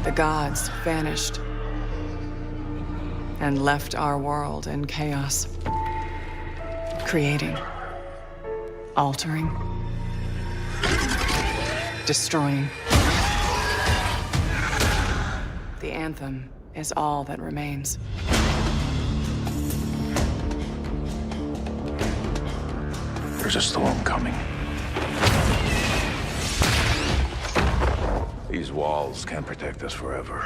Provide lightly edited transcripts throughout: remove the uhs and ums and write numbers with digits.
The gods vanished and left our world in chaos, creating, altering, destroying. The Anthem is all that remains. There's a storm coming. These walls can't protect us forever.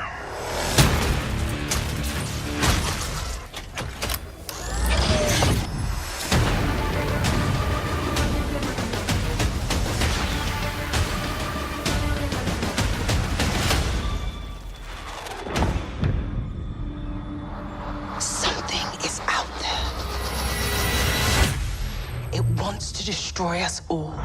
Something is out there. It wants to destroy us all.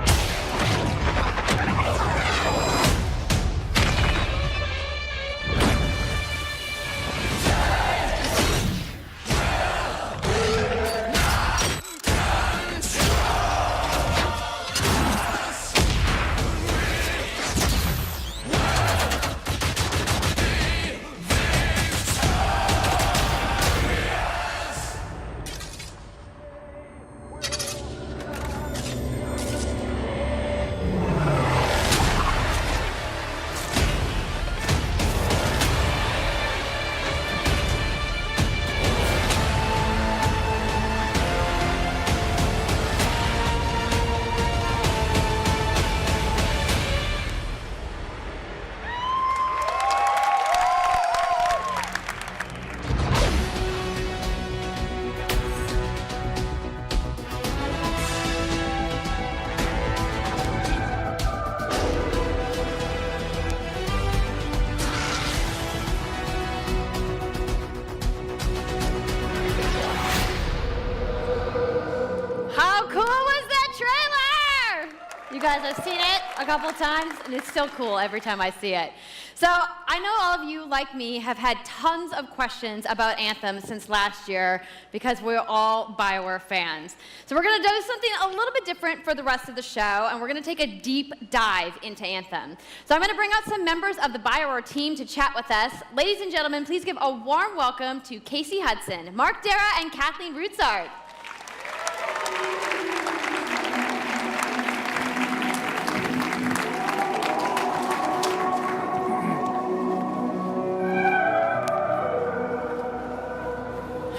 I've seen it a couple times, and it's still cool every time I see it. So I know all of you, like me, have had tons of questions about Anthem since last year because we're all BioWare fans. So we're going to do something a little bit different for the rest of the show, and we're going to take a deep dive into Anthem. So I'm going to bring out some members of the BioWare team to chat with us. Ladies and gentlemen, please give a warm welcome to Casey Hudson, Mark Dara, and Kathleen Rutzart.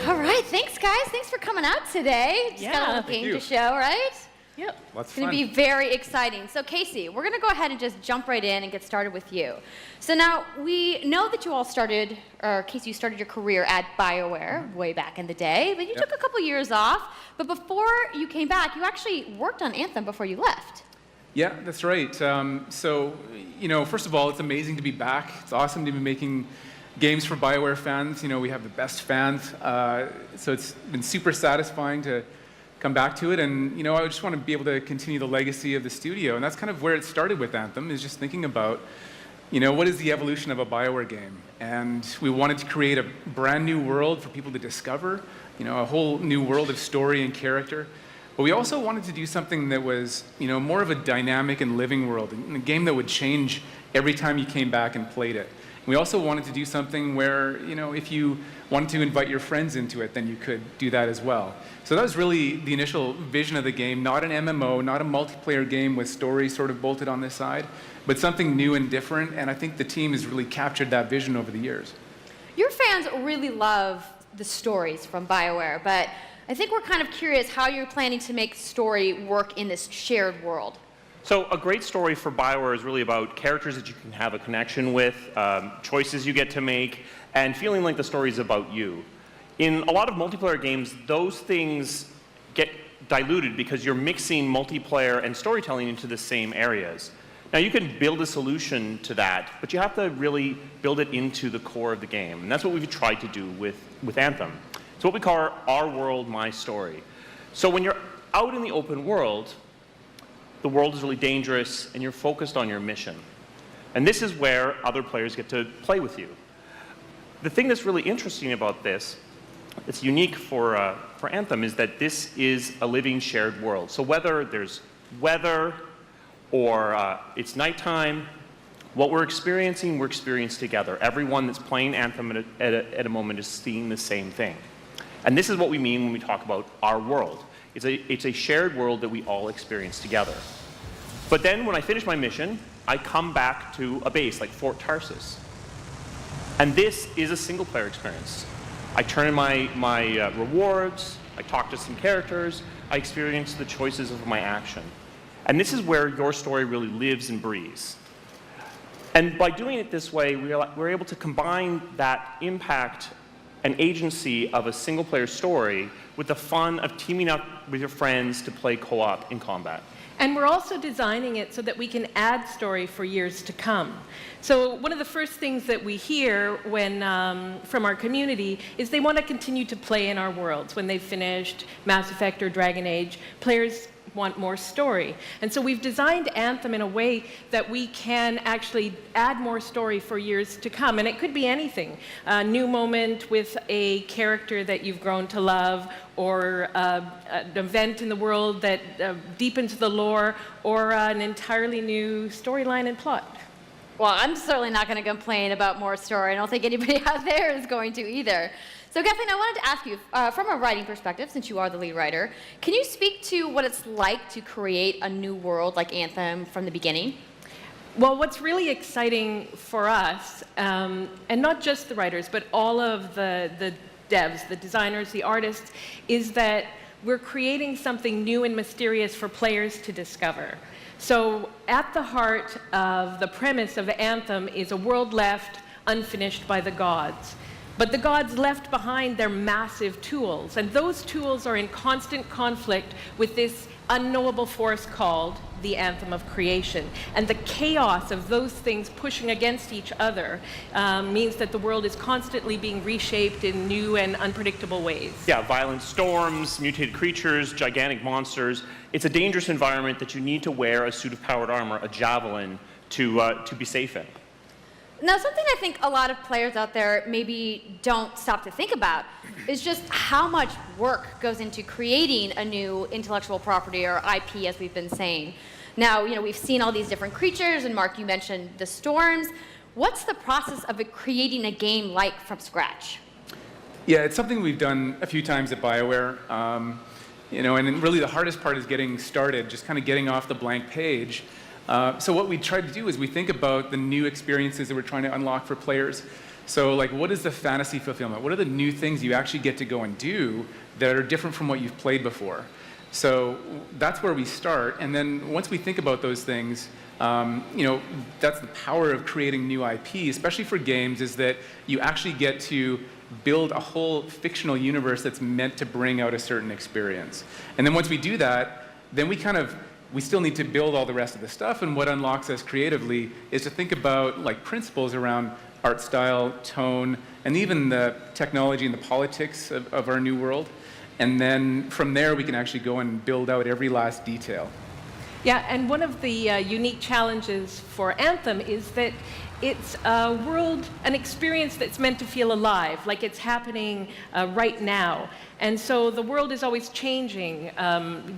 All right, thanks guys. Thanks for coming out today. Just got a little game to show, right? Yep. It's going to be very exciting. So Casey, we're going to go ahead and just jump right in and get started with you. So now, we know that you all started, or Casey, you started your career at BioWare way back in the day, but you took a couple years off. But before you came back, you actually worked on Anthem before you left. Yeah, that's right. So, you know, first of all, it's amazing to be back. It's awesome to be making games for BioWare fans. You know, we have the best fans. So it's been super satisfying to come back to it. And, you know, I just want to be able to continue the legacy of the studio. And that's kind of where it started with Anthem, is just thinking about, you know, what is the evolution of a BioWare game? And we wanted to create a brand new world for people to discover, you know, a whole new world of story and character. But we also wanted to do something that was, you know, more of a dynamic and living world, and a game that would change every time you came back and played it. We also wanted to do something where, you know, if you wanted to invite your friends into it, then you could do that as well. So that was really the initial vision of the game, not an MMO, not a multiplayer game with stories sort of bolted on this side, but something new and different, and I think the team has really captured that vision over the years. Your fans really love the stories from BioWare, but I think we're kind of curious how you're planning to make story work in this shared world. So a great story for BioWare is really about characters that you can have a connection with, choices you get to make, and feeling like the story is about you. In a lot of multiplayer games, those things get diluted because you're mixing multiplayer and storytelling into the same areas. Now you can build a solution to that, but you have to really build it into the core of the game. And that's what we've tried to do with Anthem. It's what we call our world, my story. So when you're out in the open world, the world is really dangerous and you're focused on your mission. And this is where other players get to play with you. The thing that's really interesting about this, it's unique for Anthem, is that this is a living shared world. So whether there's weather, or it's nighttime, What we're experiencing together. Everyone that's playing Anthem at a moment is seeing the same thing. And this is what we mean when we talk about our world. It's a shared world that we all experience together. But then when I finish my mission, I come back to a base like Fort Tarsus. And this is a single-player experience. I turn in my rewards, I talk to some characters, I experience the choices of my action. And this is where your story really lives and breathes. And by doing it this way, we're able to combine that impact and agency of a single-player story with the fun of teaming up with your friends to play co-op in combat. And we're also designing it so that we can add story for years to come. So one of the first things that we hear from our community is they want to continue to play in our worlds. When they've finished Mass Effect or Dragon Age, players want more story. And so we've designed Anthem in a way that we can actually add more story for years to come. And it could be anything. A new moment with a character that you've grown to love, or an event in the world that deepens the lore, or an entirely new storyline and plot. Well, I'm certainly not going to complain about more story. I don't think anybody out there is going to either. So Kathleen, I wanted to ask you, from a writing perspective, since you are the lead writer, can you speak to what it's like to create a new world like Anthem from the beginning? Well, what's really exciting for us, and not just the writers, but all of the devs, the designers, the artists, is that we're creating something new and mysterious for players to discover. So at the heart of the premise of Anthem is a world left unfinished by the gods. But the gods left behind their massive tools, and those tools are in constant conflict with this unknowable force called the Anthem of Creation. And the chaos of those things pushing against each other means that the world is constantly being reshaped in new and unpredictable ways. Yeah, violent storms, mutated creatures, gigantic monsters. It's a dangerous environment that you need to wear a suit of powered armor, a javelin, to be safe in. Now, something I think a lot of players out there maybe don't stop to think about is just how much work goes into creating a new intellectual property, or IP, as we've been saying. Now, we've seen all these different creatures, and Mark, you mentioned the storms. What's the process of creating a game like from scratch? Yeah, it's something we've done a few times at BioWare. And then really the hardest part is getting started, just kind of getting off the blank page. So what we try to do is we think about the new experiences that we're trying to unlock for players. So what is the fantasy fulfillment? What are the new things you actually get to go and do that are different from what you've played before? So that's where we start. And then once we think about those things, that's the power of creating new IP, especially for games, is that you actually get to build a whole fictional universe that's meant to bring out a certain experience. And then once we do that, then we still need to build all the rest of the stuff, and what unlocks us creatively is to think about principles around art style, tone, and even the technology and the politics of our new world. And then from there, we can actually go and build out every last detail. Yeah, and one of the unique challenges for Anthem is that it's a world, an experience that's meant to feel alive, like it's happening right now. And so the world is always changing,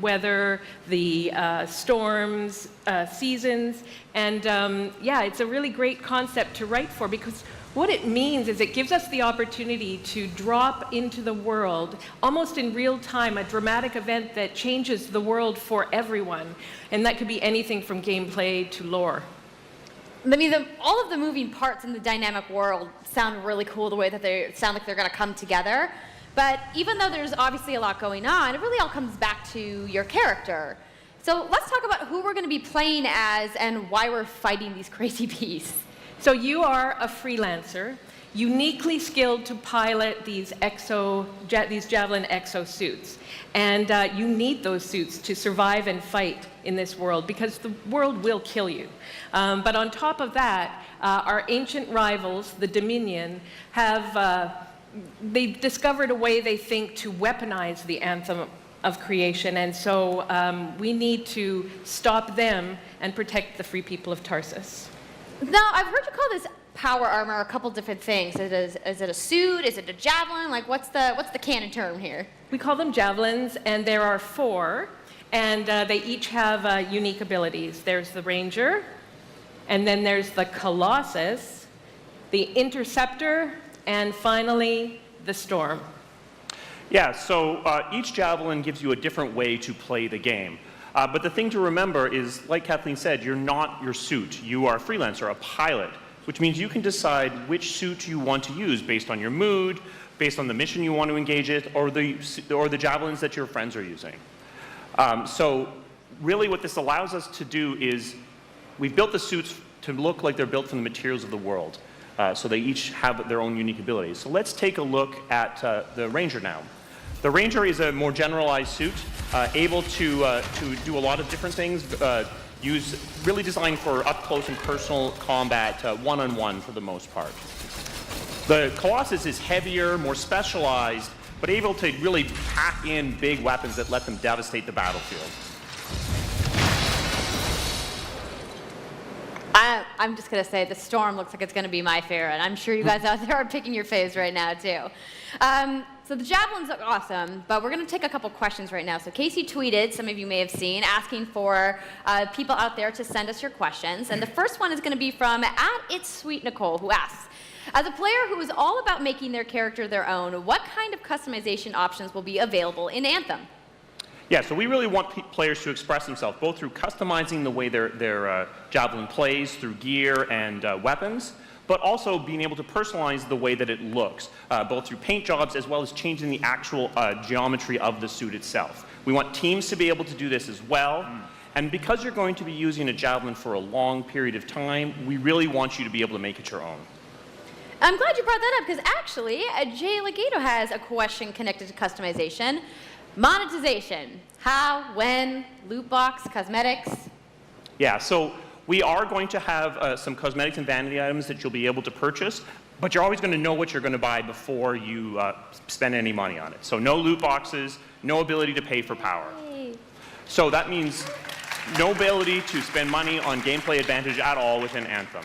whether the storms, seasons, and it's a really great concept to write for, because what it means is it gives us the opportunity to drop into the world, almost in real time, a dramatic event that changes the world for everyone. And that could be anything from gameplay to lore. I mean, all of the moving parts in the dynamic world sound really cool, the way that they sound like they're going to come together. But even though there's obviously a lot going on, it really all comes back to your character. So let's talk about who we're going to be playing as and why we're fighting these crazy beasts. So you are a freelancer, uniquely skilled to pilot these Javelin exosuits. And you need those suits to survive and fight in this world, because the world will kill you. But on top of that, our ancient rivals, the Dominion, they've discovered a way, they think, to weaponize the Anthem of Creation. And so we need to stop them and protect the free people of Tarsus. Now, I've heard you call this power armor a couple different things. Is it a suit? Is it a javelin? What's the canon term here? We call them javelins, and there are 4, and they each have unique abilities. There's the Ranger, And then there's the Colossus, the Interceptor, and finally, the Storm. Yeah, so each javelin gives you a different way to play the game. But the thing to remember is, like Kathleen said, you're not your suit. You are a freelancer, a pilot, which means you can decide which suit you want to use based on your mood, based on the mission you want to engage in, or the javelins that your friends are using. So really what this allows us to do is we've built the suits to look like they're built from the materials of the world. So they each have their own unique abilities. So let's take a look at the Ranger now. The Ranger is a more generalized suit, able to do a lot of different things, really designed for up-close and personal combat, one-on-one for the most part. The Colossus is heavier, more specialized, but able to really pack in big weapons that let them devastate the battlefield. I'm just going to say the Storm looks like it's going to be my favorite. I'm sure you guys out there are picking your faves right now, too. So the javelins look awesome, but we're going to take a couple questions right now. So Casey tweeted, some of you may have seen, asking for people out there to send us your questions. And the first one is going to be from @It'sSweetNicole, who asks, as a player who is all about making their character their own, what kind of customization options will be available in Anthem? Yeah, so we really want players to express themselves, both through customizing the way their javelin plays, through gear and weapons, but also being able to personalize the way that it looks, both through paint jobs as well as changing the actual geometry of the suit itself. We want teams to be able to do this as well. And because you're going to be using a javelin for a long period of time, we really want you to be able to make it your own. I'm glad you brought that up, because actually, Jay Legato has a question connected to customization. Monetization. How, when, loot box, cosmetics? Yeah, so we are going to have some cosmetics and vanity items that you'll be able to purchase, but you're always going to know what you're going to buy before you spend any money on it. So no loot boxes, no ability to pay for power. Yay. So that means no ability to spend money on gameplay advantage at all within Anthem.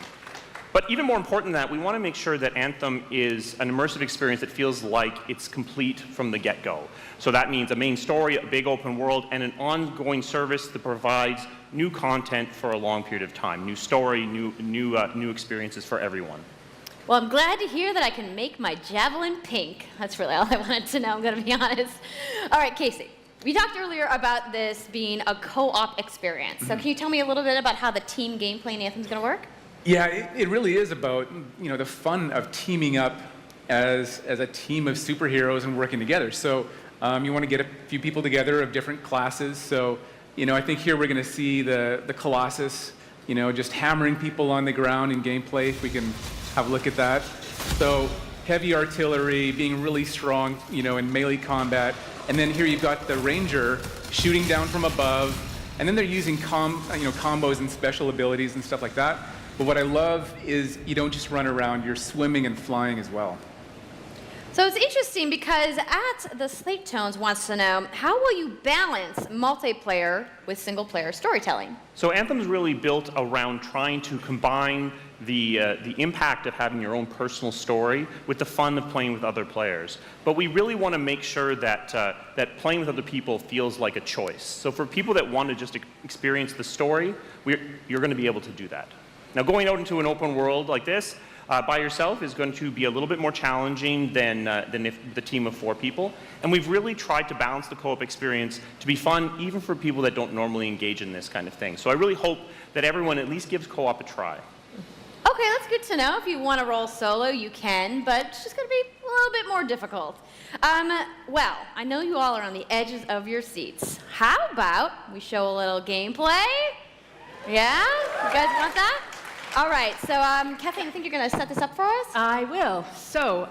But even more important than that, we want to make sure that Anthem is an immersive experience that feels like it's complete from the get-go. So that means a main story, a big open world, and an ongoing service that provides new content for a long period of time. New story, new experiences for everyone. Well, I'm glad to hear that I can make my javelin pink. That's really all I wanted to know, I'm going to be honest. All right, Casey, we talked earlier about this being a co-op experience. So can you tell me a little bit about how the team gameplay in Anthem is going to work? Yeah, it really is about, the fun of teaming up as a team of superheroes and working together. So you want to get a few people together of different classes. So, I think here we're going to see the Colossus, just hammering people on the ground in gameplay, if we can have a look at that. So heavy artillery, being really strong, in melee combat. And then here you've got the Ranger shooting down from above. And then they're using combos and special abilities and stuff like that. But what I love is you don't just run around, you're swimming and flying as well. So it's interesting because the Slate Tones wants to know, how will you balance multiplayer with single-player storytelling? So Anthem's really built around trying to combine the impact of having your own personal story with the fun of playing with other players. But we really want to make sure that that playing with other people feels like a choice. So for people that want to just experience the story, you're going to be able to do that. Now, going out into an open world like this by yourself is going to be a little bit more challenging than if the team of 4 people. And we've really tried to balance the co-op experience to be fun, even for people that don't normally engage in this kind of thing. So I really hope that everyone at least gives co-op a try. Okay, that's good to know. If you want to roll solo, you can, but it's just going to be a little bit more difficult. Well, I know you all are on the edges of your seats. How about we show a little gameplay? Yeah? You guys want that? All right, so Kathleen, I think you're going to set this up for us? I will. So,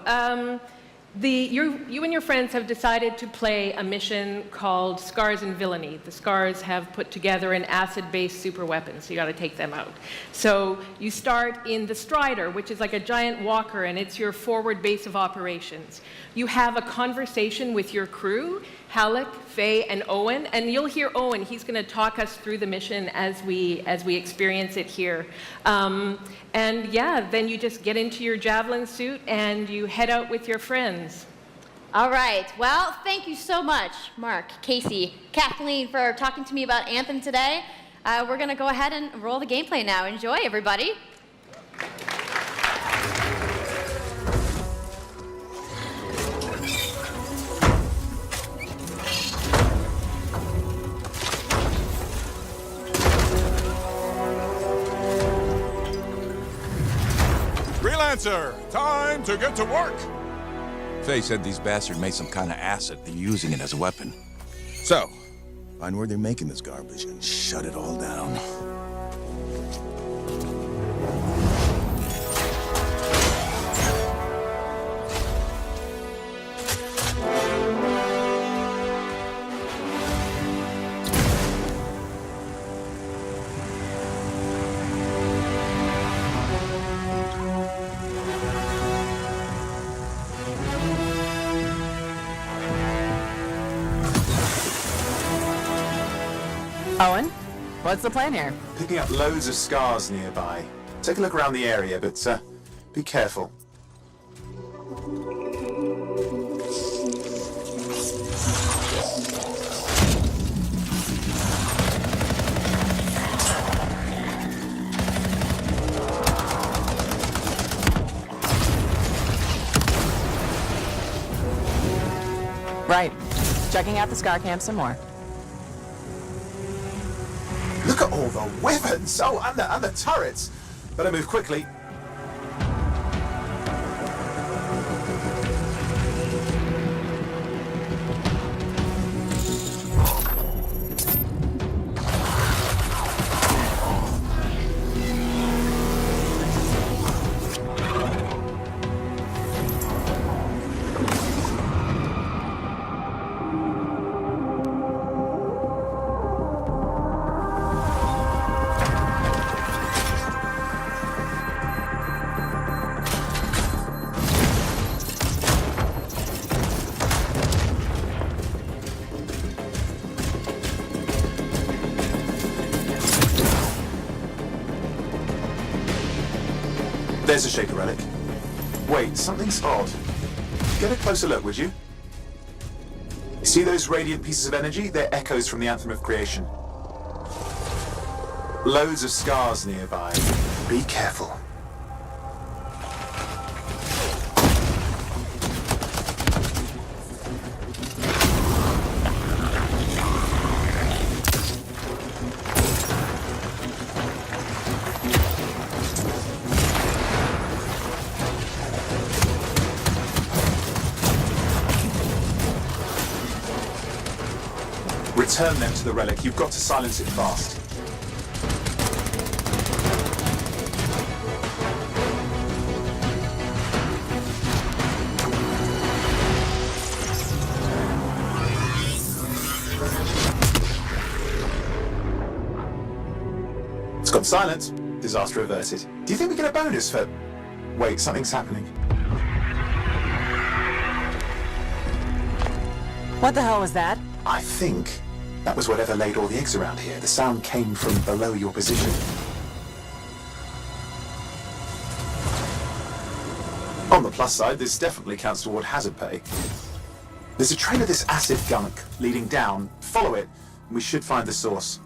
you and your friends have decided to play a mission called Scars and Villainy. The Scars have put together an acid-based super weapon, so you got to take them out. So you start in the Strider, which is like a giant walker, and it's your forward base of operations. You have a conversation with your crew, Halleck, Faye, and Owen, and you'll hear Owen. He's going to talk us through the mission as we experience it here. And yeah, then you just get into your javelin suit and you head out with your friends. All right. Well, thank you so much, Mark, Casey, Kathleen, for talking to me about Anthem today. We're going to go ahead and roll the gameplay now. Enjoy, everybody. Freelancer, time to get to work. Faye said these bastards made some kind of acid. They're using it as a weapon. So, find where they're making this garbage and shut it all down. Owen, what's the plan here? Picking up loads of scars nearby. Take a look around the area, but be careful. Right. Checking out the Scar Camp some more. Look at all the weapons! Oh, and the turrets! Better move quickly. There's a Shaper relic. Wait, something's odd. Get a closer look, would you? See those radiant pieces of energy? They're echoes from the Anthem of Creation. Loads of scars nearby. Be careful. Return them to the relic. You've got to silence it fast. It's gone silent. Disaster averted. Do you think we get a bonus for... Wait, something's happening. What the hell was that? I think that was whatever laid all the eggs around here. The sound came from below your position. On the plus side, this definitely counts toward hazard pay. There's a trail of this acid gunk leading down. Follow it, and we should find the source.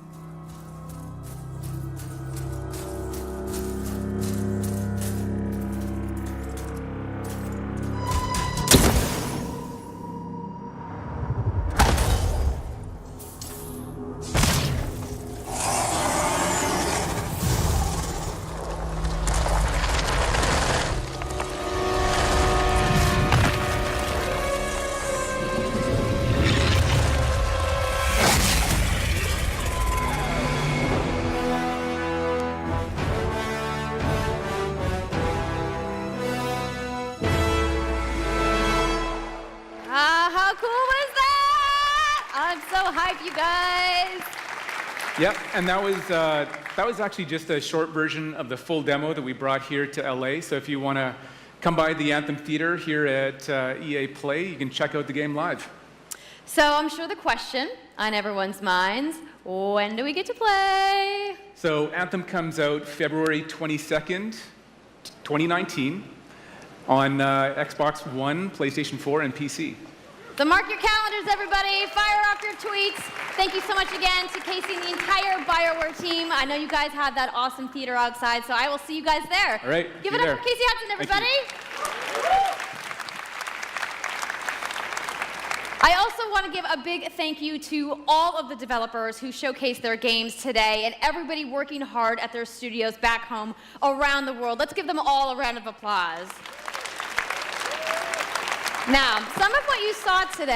How cool was that? I'm so hyped, you guys. Yep, and that was actually just a short version of the full demo that we brought here to LA. So if you want to come by the Anthem Theater here at EA Play, you can check out the game live. So I'm sure the question on everyone's minds, when do we get to play? So Anthem comes out February 22nd, 2019 on Xbox One, PlayStation 4, and PC. So mark your calendars, everybody. Fire off your tweets. Thank you so much again to Casey and the entire BioWare team. I know you guys have that awesome theater outside, so I will see you guys there. All right. Give it up for Casey Hudson, everybody. I also want to give a big thank you to all of the developers who showcased their games today and everybody working hard at their studios back home around the world. Let's give them all a round of applause. Now, some of what you saw today